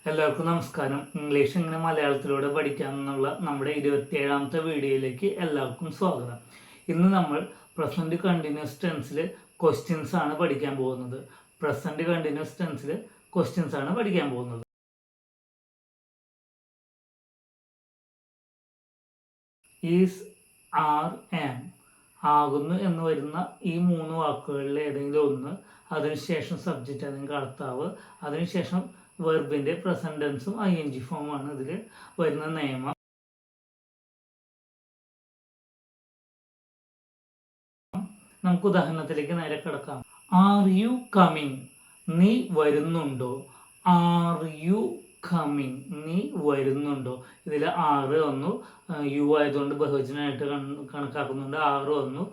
എല്ലാവർക്കും നമസ്കാരം. ഇംഗ്ലീഷ് എങ്ങനെ മലയാളത്തിലൂടെ പഠിക്കാമെന്നുള്ള നമ്മുടെ 27ാമത്തെ വീഡിയോയിലേക്ക് എല്ലാവർക്കും സ്വാഗതം. ഇന്ന് നമ്മൾ പ്രസൻറ്റ് കണ്ടിന്യൂസ് ടെൻസിൽ ക്വസ്റ്റ്യൻസ് ആണ് പഠിക്കാൻ പോകുന്നത്. പ്രസൻറ്റ് കണ്ടിന്യൂസ് ടെൻസിൽ ക്വസ്റ്റ്യൻസ് ആണ് പഠിക്കാൻ പോകുന്നത്. ഈസ്, ആർ, ആം, ആകുന്നു എന്ന് വരുന്ന ഈ 3 വാക്കുകളിൽ ഏതെങ്കിലും ഒന്ന്, അതിനുശേഷം സബ്ജക്റ്റ് അല്ലെങ്കിൽ കർത്താവ്, അതിനുശേഷം വെർബിൻ്റെ പ്രസന്റ് ടെൻസും ING ഫോമാണ് ഇതിൽ വരുന്ന നിയമം. നമുക്ക് ഉദാഹരണത്തിലേക്ക് നേരെ കിടക്കാം. ആർ യു കമ്മിങ്, നീ വരുന്നുണ്ടോ? ആർ യു കമ്മിങ്, നീ വരുന്നുണ്ടോ? ഇതിൽ ആറ് വന്നു, യു ആയതുകൊണ്ട് ബഹുവചനമായിട്ട് കണക്കാക്കുന്നുണ്ട്. ആറ് വന്നു.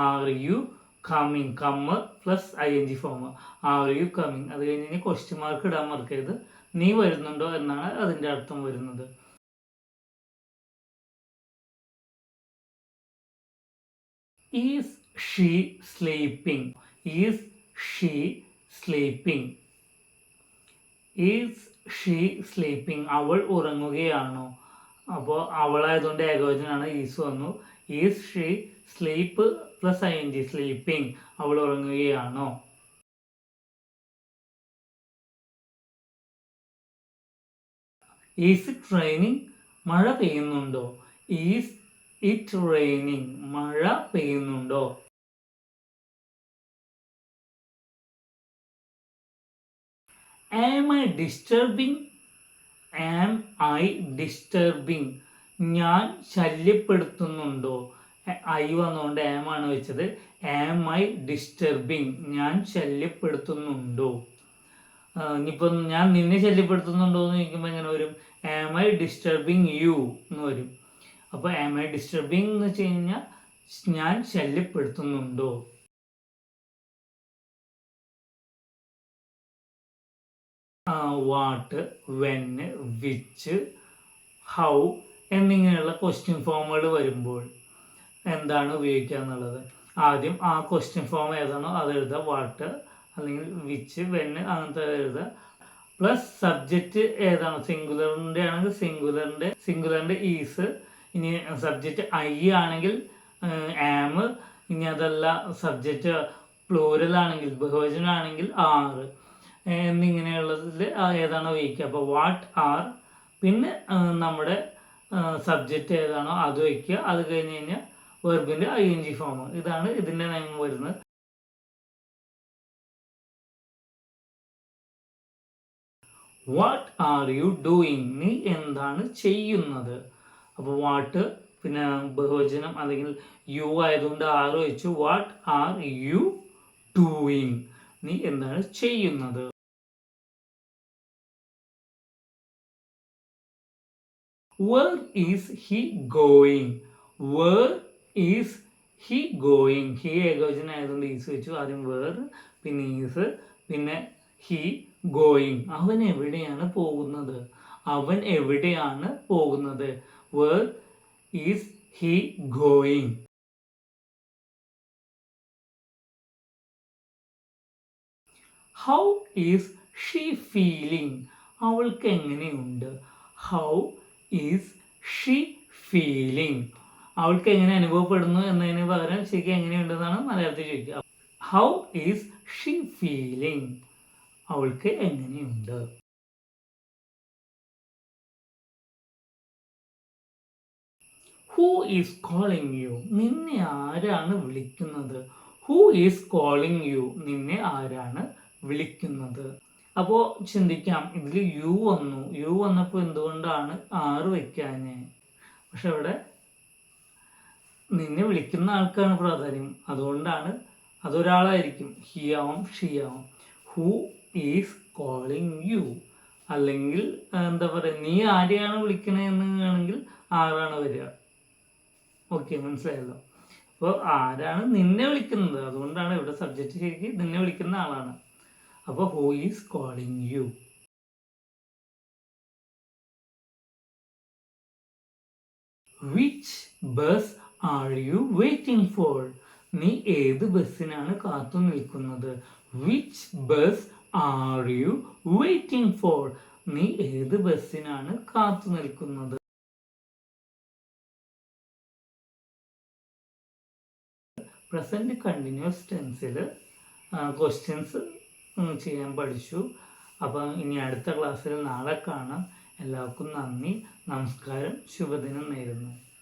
Are you coming, come plus ING form. Are you coming, അത് കഴിഞ്ഞ് ക്വസ്റ്റ്യൻ മാർക്ക് ഇടാൻ മറക്കരുത്. നീ വരുന്നുണ്ടോ എന്നാണ് അതിൻ്റെ അർത്ഥം വരുന്നത്. Is she sleeping, is she sleeping, is she sleeping, അവൾ ഉറങ്ങുകയാണോ? അപ്പോൾ അവളായതുകൊണ്ട് ഏകവചനാണ്, ഈസ് വന്നു. Is she sleep plus ING sleeping, അവൾ ഉറങ്ങുകയാണോ? ഈസ് ഇറ്റ് റെയിനിങ്, മഴ പെയ്യുന്നുണ്ടോ? ഈസ് ഇറ്റ് റെയിനിങ്, മഴ പെയ്യുന്നുണ്ടോ? Am I disturbing, am I disturbing, ഞാൻ ശല്യപ്പെടുത്തുന്നുണ്ടോ? ഐ വന്നുകൊണ്ട് ആം ആണ് വെച്ചത്. ആം ഐ ഡിസ്റ്റർബിങ്, ഞാൻ ശല്യപ്പെടുത്തുന്നുണ്ടോ? ഇനിയിപ്പം ഞാൻ നിന്നെ ശല്യപ്പെടുത്തുന്നുണ്ടോ എന്ന് ചോദിക്കുമ്പോൾ എങ്ങനെ വരും? ആം ഐ ഡിസ്റ്റർബിങ് യു എന്ന് വരും. അപ്പോൾ ആം ഐ ഡിസ്റ്റർബിങ് എന്ന് വെച്ച് കഴിഞ്ഞാൽ ഞാൻ ശല്യപ്പെടുത്തുന്നുണ്ടോ? വാട്ട്, വെന്, വിച്ച്, ഹൗ എന്നിങ്ങനെയുള്ള ക്വസ്റ്റ്യൻ ഫോമുകൾ വരുമ്പോൾ എന്താണ് ഉപയോഗിക്കുക എന്നുള്ളത്. ആദ്യം ആ ക്വസ്റ്റ്യൻ ഫോം ഏതാണോ അത് എഴുതുക. വാട്ട് അല്ലെങ്കിൽ വിച്ച്, വെന് അങ്ങനത്തെ എഴുതുക. പ്ലസ് സബ്ജക്റ്റ് ഏതാണോ, സിംഗുലറിൻ്റെ ആണെങ്കിൽ സിംഗുലറിൻ്റെ ഈസ്, ഇനി സബ്ജക്റ്റ് ഐ ആണെങ്കിൽ ആം, ഇനി അതല്ല സബ്ജക്റ്റ് പ്ലൂരൽ ആണെങ്കിൽ ബഹുവചനാണെങ്കിൽ ആറ് എന്നിങ്ങനെയുള്ളതിൽ ഏതാണോ വയ്ക്കുക. അപ്പോൾ വാട്ട്, ആർ, പിന്നെ നമ്മുടെ സബ്ജക്റ്റ് ഏതാണോ അത് വയ്ക്കുക. അത് കഴിഞ്ഞ് കഴിഞ്ഞാൽ വെർബിൻ്റെ ING ഫോം. ഇതാണ് ഇതിൻ്റെ നിയമം വരുന്നത്. വാട്ട് ആർ യു ഡൂയിങ്, നീ എന്താണ് ചെയ്യുന്നത്? അപ്പോൾ വാട്ട്, പിന്നെ ബഹുവചനം അല്ലെങ്കിൽ യു ആയതുകൊണ്ട് ആറ് വെച്ചു. വാട്ട് ആർ യു ഡൂയിങ്, നീ എന്താണ് ചെയ്യുന്നത്? Where is he going, where is he going, he ഏകവചനം ആയതുകൊണ്ട് ഈസ് വെച്ചു. ആദ്യം വേർ, പിന്നെ ഈസ്, പിന്നെ ഹി ഗോയിങ്, അവൻ എവിടെയാണ് പോകുന്നത്? അവൻ എവിടെയാണ് പോകുന്നത്? Where is he going. How is she feeling, അവൾക്ക് എങ്ങനെയുണ്ട്? ഹൗ ഈസ് ഷീ ഫീലിംഗ്, അവൾക്ക് എങ്ങനെ അനുഭവപ്പെടുന്നു എന്നതിന് പകരം ശരിക്കും എങ്ങനെയുണ്ടെന്നാണ് മലയാളത്തിൽ ചോദിക്കുക. ഹൗ ഈസ് ഷീ ഫീലിംഗ്, അവൾക്ക് എങ്ങനെയുണ്ട്? ഹൂ ഈസ് കോളിംഗ് യു, നിന്നെ ആരാണ് വിളിക്കുന്നത്? ഹൂ ഈസ് കോളിംഗ് യു, നിന്നെ ആരാണ് വിളിക്കുന്നത്? അപ്പോൾ ചിന്തിക്കാം, ഇതിൽ യു വന്നു. യു വന്നപ്പോൾ എന്തുകൊണ്ടാണ് ആറ് വയ്ക്കാഞ്ഞേ? പക്ഷെ അവിടെ നിന്നെ വിളിക്കുന്ന ആൾക്കാണ് പ്രാധാന്യം, അതുകൊണ്ടാണ്. അതൊരാളായിരിക്കും, ഹി ആവും, ഷീ ആവും. ഹൂ ഈസ് കോളിംഗ് യു, അല്ലെങ്കിൽ എന്താ പറയുക, നീ ആരെയാണ് വിളിക്കണതെന്ന് ആണെങ്കിൽ ആറാണ് വരിക. ഓക്കെ, മനസ്സിലായല്ലോ. അപ്പോൾ ആരാണ് നിന്നെ വിളിക്കുന്നത്, അതുകൊണ്ടാണ് ഇവിടെ സബ്ജക്റ്റ് ശരിക്കും നിന്നെ വിളിക്കുന്ന ആളാണ്. അപ്പോൾ who is calling U. Which bus are you waiting for, നീ ഏത് ബസ്സിനാണ് കാത്തു നിൽക്കുന്നത്? Which bus are you waiting for, നീ ഏത് ബസ്സിനാണ് കാത്തു നിൽക്കുന്നത്? പ്രസൻറ്റ് കണ്ടിന്യൂസ് ടെൻസിൽ ക്വസ്റ്റ്യൻസ് ചെയ്യാൻ പഠിച്ചു. അപ്പം ഇനി അടുത്ത ക്ലാസ്സിൽ നാളെ കാണാം. എല്ലാവർക്കും നന്ദി, നമസ്കാരം, ശുഭദിനം നേരുന്നു.